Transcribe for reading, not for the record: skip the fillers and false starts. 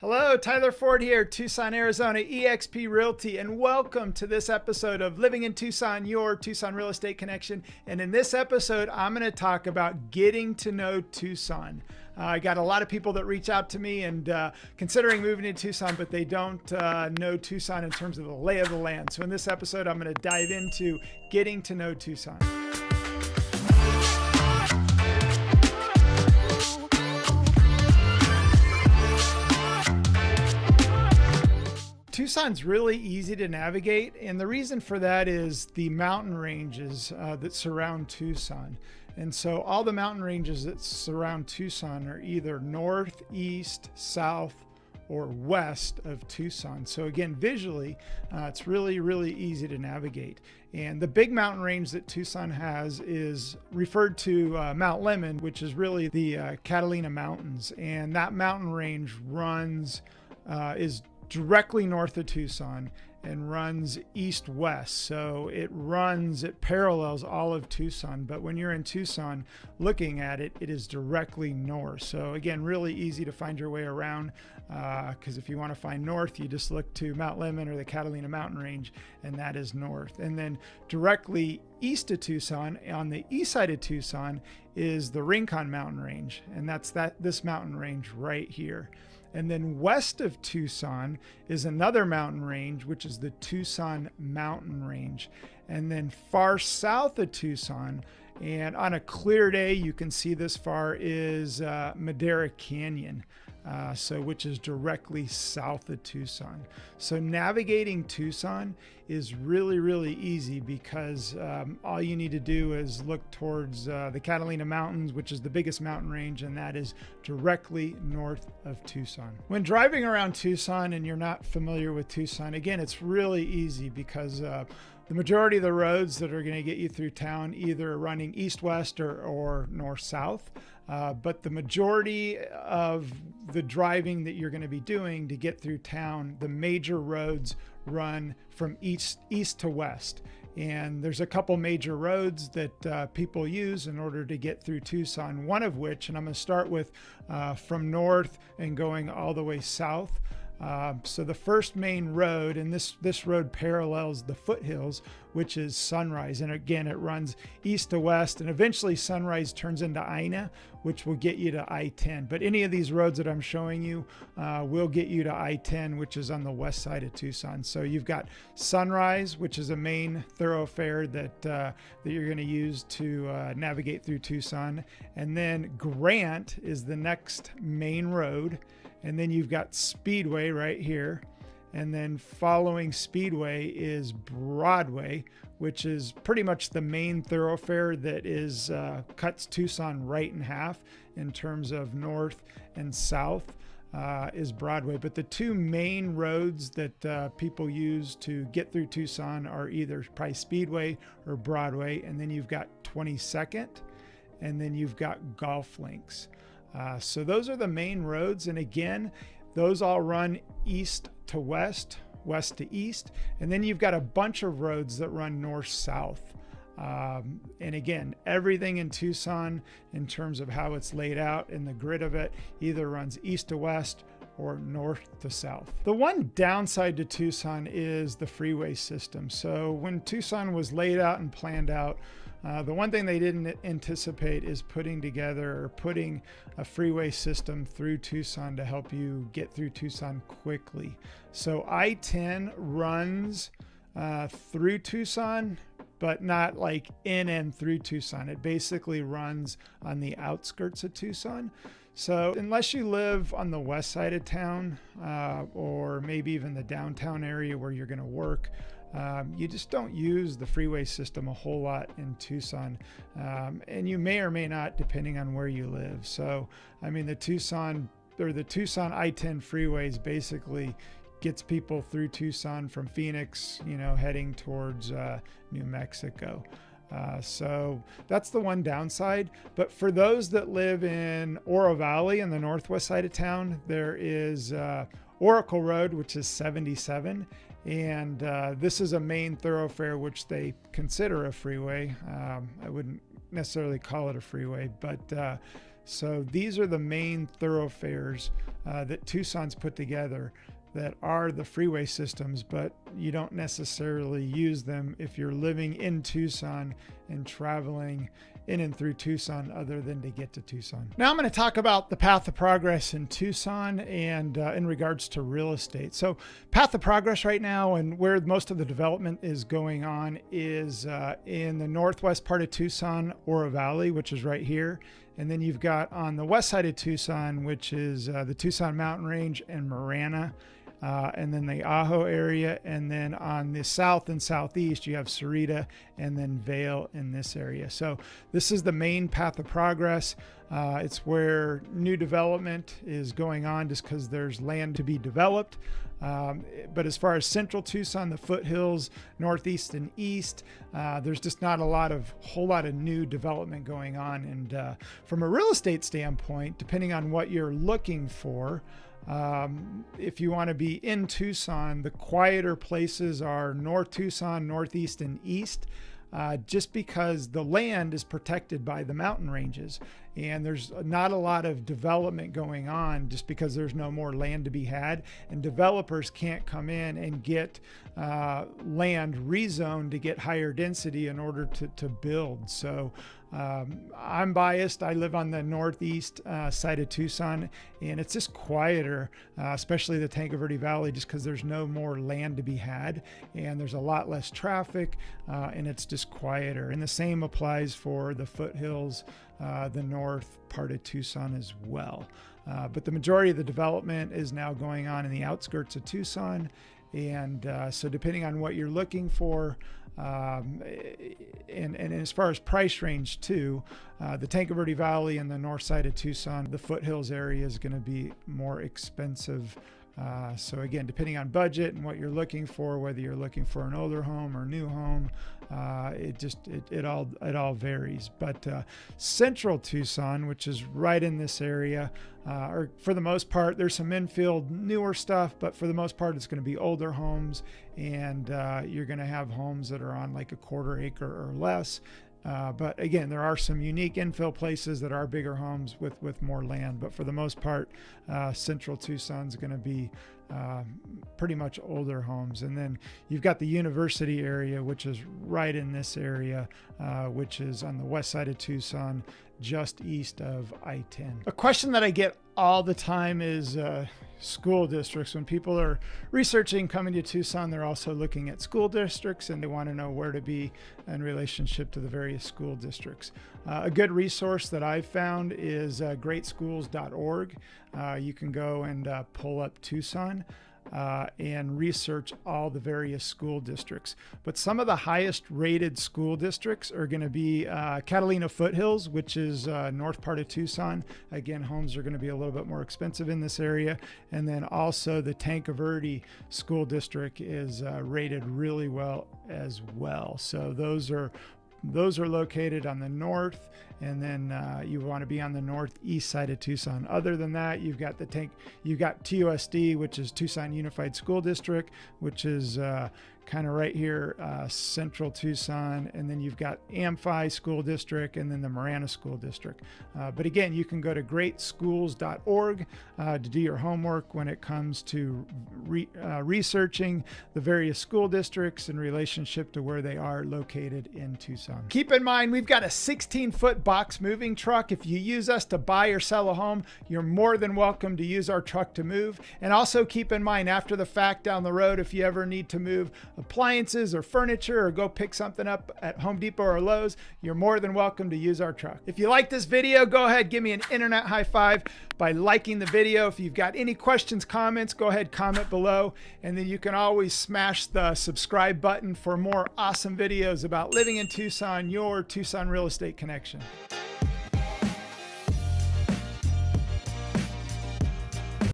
Hello, Tyler Ford here, Tucson, Arizona, eXp Realty, and welcome to this episode of Living in Tucson, your Tucson Real Estate Connection. And in this episode, I'm going to talk about getting to know Tucson. I got a lot of people that reach out to me and considering moving to Tucson, but they don't know Tucson in terms of the lay of the land. So in this episode, I'm going to dive into getting to know Tucson. Tucson's really easy to navigate, and the reason for that is the mountain ranges that surround Tucson. And so all the mountain ranges that surround Tucson are either north, east, south, or west of Tucson. So again, visually, it's really easy to navigate. And the big mountain range that Tucson has is referred to Mount Lemmon, which is really the Catalina Mountains. And that mountain range is directly north of Tucson and runs east-west. So it parallels all of Tucson, but when you're in Tucson looking at it, it is directly north. So again, really easy to find your way around because if you want to find north, you just look to Mount Lemmon or the Catalina Mountain Range, and that is north. And then directly east of Tucson, on the east side of Tucson, is the Rincon Mountain Range, and that's this mountain range right here. And then west of Tucson is another mountain range, which is the Tucson Mountain Range. And then far south of Tucson, and on a clear day, you can see this far, is Madera Canyon, which is directly south of Tucson. So navigating Tucson is really easy because all you need to do is look towards the Catalina Mountains, which is the biggest mountain range, and that is directly north of Tucson. When driving around Tucson and you're not familiar with Tucson, again, it's really easy because the majority of the roads that are going to get you through town either running east-west or north-south, but the majority of the driving that you're going to be doing to get through town, the major roads run from east to west. And there's a couple major roads that people use in order to get through Tucson, one of which, and I'm going to start with from north and going all the way south. So the first main road, and this road parallels the foothills, which is Sunrise. And again, it runs east to west, and eventually Sunrise turns into Ina, which will get you to I-10. But any of these roads that I'm showing you will get you to I-10, which is on the west side of Tucson. So you've got Sunrise, which is a main thoroughfare that you're going to use to navigate through Tucson. And then Grant is the next main road. And then you've got Speedway right here. And then following Speedway is Broadway, which is pretty much the main thoroughfare that cuts Tucson right in half in terms of north and south is Broadway. But the two main roads that people use to get through Tucson are either probably Speedway or Broadway. And then you've got 22nd, and then you've got Golf Links. So those are the main roads. And again, those all run east to west, west to east. And then you've got a bunch of roads that run north-south. And again, everything in Tucson in terms of how it's laid out and the grid of it either runs east to west or north to south. The one downside to Tucson is the freeway system. So when Tucson was laid out and planned out, the one thing they didn't anticipate is putting a freeway system through Tucson to help you get through Tucson quickly. So I-10 runs through Tucson, but not like in and through Tucson. It basically runs on the outskirts of Tucson. So unless you live on the west side of town or maybe even the downtown area where you're going to work, you just don't use the freeway system a whole lot in Tucson. And you may or may not, depending on where you live. So, I mean, the Tucson I-10 freeways basically gets people through Tucson from Phoenix, heading towards New Mexico. So that's the one downside. But for those that live in Oro Valley in the northwest side of town, there is Oracle Road, which is 77. And this is a main thoroughfare, which they consider a freeway. I wouldn't necessarily call it a freeway, but So these are the main thoroughfares that Tucson's put together that are the freeway systems, but you don't necessarily use them if you're living in Tucson and traveling in and through Tucson other than to get to Tucson. Now I'm going to talk about the path of progress in Tucson and in regards to real estate. So path of progress right now and where most of the development is going on is in the northwest part of Tucson, Oro Valley, which is right here. And then you've got on the west side of Tucson, which is the Tucson Mountain Range and Marana. And then the Ajo area, and then on the south and southeast you have Cerrita and then Vail in this area. So this is the main path of progress. It's where new development is going on just because there's land to be developed. But as far as central Tucson, the foothills, northeast and east, there's just not a whole lot of new development going on. And from a real estate standpoint, depending on what you're looking for, if you want to be in Tucson, the quieter places are North Tucson, Northeast, and East, just because the land is protected by the mountain ranges. And there's not a lot of development going on just because there's no more land to be had. And developers can't come in and get land rezoned to get higher density in order to build. So I'm biased. I live on the northeast side of Tucson, and it's just quieter, especially the Tanque Verde Valley, just because there's no more land to be had and there's a lot less traffic, and it's just quieter. And the same applies for the foothills, the north part of Tucson as well. But the majority of the development is now going on in the outskirts of Tucson. And so depending on what you're looking for, and as far as price range too, the Tanque Verde Valley and the north side of Tucson, the foothills area is going to be more expensive. So again, depending on budget and what you're looking for, whether you're looking for an older home or new home, it all varies. But central Tucson, which is right in this area, or for the most part, there's some infill newer stuff, but for the most part, it's going to be older homes, and you're going to have homes that are on like a quarter acre or less. But again, there are some unique infill places that are bigger homes with more land. But for the most part, central Tucson's going to be pretty much older homes. And then you've got the university area, which is right in this area, which is on the west side of Tucson, just east of I-10. A question that I get all the time is school districts. When people are researching coming to Tucson, they're also looking at school districts, and they want to know where to be in relationship to the various school districts. A good resource that I've found is greatschools.org. You can go and pull up Tucson and research all the various school districts. But some of the highest rated school districts are going to be Catalina Foothills, which is north part of Tucson. Again, homes are going to be a little bit more expensive in this area. And then also the Tanque Verde School District is rated really well as well. So those are located on the north, and then you want to be on the northeast side of Tucson. Other than that, you've got TUSD, which is Tucson Unified School District, which is kind of right here, central Tucson, and then you've got Amphi School District, and then the Marana School District. But again, you can go to greatschools.org to do your homework when it comes to researching the various school districts in relationship to where they are located in Tucson. Keep in mind, we've got a 16-foot box moving truck. If you use us to buy or sell a home, you're more than welcome to use our truck to move. And also keep in mind, after the fact down the road, if you ever need to move appliances or furniture or go pick something up at Home Depot or Lowe's, you're more than welcome to use our truck. If you like this video, go ahead, give me an internet high five by liking the video. If you've got any questions, comments, go ahead, comment below. And then you can always smash the subscribe button for more awesome videos about living in Tucson, your Tucson real estate connection.